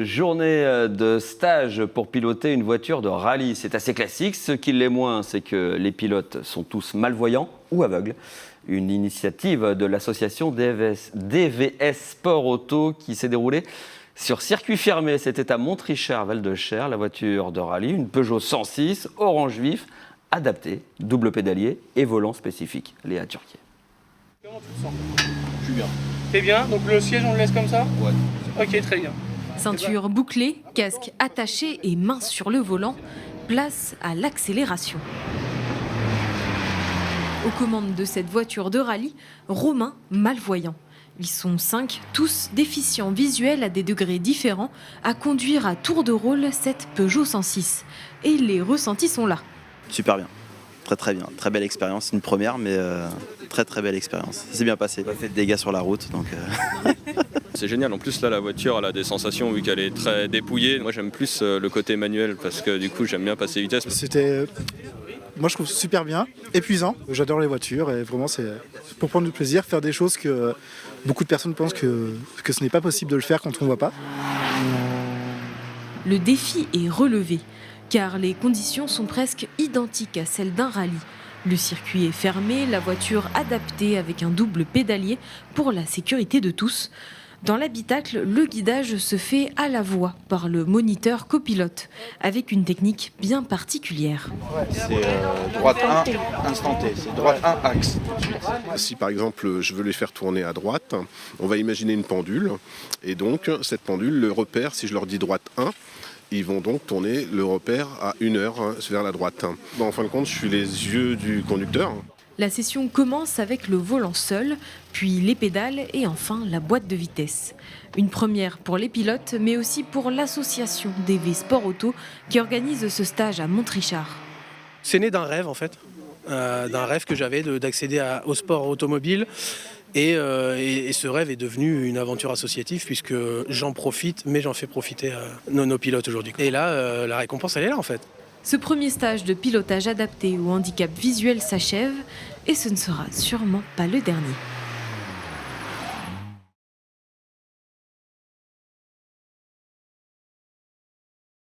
journée de stage pour piloter une voiture de rallye. C'est assez classique. Ce qui l'est moins, c'est que les pilotes sont tous malvoyants ou aveugles. Une initiative de l'association DVS Sport Auto qui s'est déroulée sur circuit fermé. C'était à Montrichard, Val-de-Cher. La voiture de rallye, une Peugeot 106, orange vif, adaptée, double pédalier et volant spécifique. Léa Turquier. Comment tu te sens? Je suis bien. T'es bien? Donc le siège on le laisse comme ça? Ouais. Ok, très bien. Ceinture bouclée, casque attaché et main sur le volant, place à l'accélération. Aux commandes de cette voiture de rallye, Romain, malvoyant. Ils sont 5, tous déficients visuels à des degrés différents, à conduire à tour de rôle cette Peugeot 106. Et les ressentis sont là. Super bien, très bien, très belle expérience, une première mais très belle expérience. C'est bien passé, pas fait de dégâts sur la route donc. C'est génial, en plus là la voiture elle a des sensations vu qu'elle est très dépouillée. Moi j'aime plus le côté manuel parce que du coup j'aime bien passer vitesse. C'était, moi je trouve super bien, épuisant. J'adore les voitures et vraiment c'est pour prendre du plaisir, faire des choses que beaucoup de personnes pensent que ce n'est pas possible de le faire quand on ne voit pas. Le défi est relevé, car les conditions sont presque identiques à celles d'un rallye. Le circuit est fermé, la voiture adaptée avec un double pédalier pour la sécurité de tous. Dans l'habitacle, le guidage se fait à la voix par le moniteur copilote, avec une technique bien particulière. C'est droite 1, instanté. C'est droite 1, axe. Si par exemple je veux les faire tourner à droite, on va imaginer une pendule. Et donc cette pendule, le repère, si je leur dis droite 1, ils vont donc tourner le repère à 1 heure vers la droite. En fin de compte, je suis les yeux du conducteur. La session commence avec le volant seul, puis les pédales et enfin la boîte de vitesse. Une première pour les pilotes, mais aussi pour l'association DV Sport Auto qui organise ce stage à Montrichard. C'est né d'un rêve en fait, d'un rêve que j'avais d'accéder au sport automobile. Et ce rêve est devenu une aventure associative puisque j'en profite, mais j'en fais profiter nos pilotes aujourd'hui. Et là, la récompense, elle est là en fait. Ce premier stage de pilotage adapté au handicap visuel s'achève et ce ne sera sûrement pas le dernier.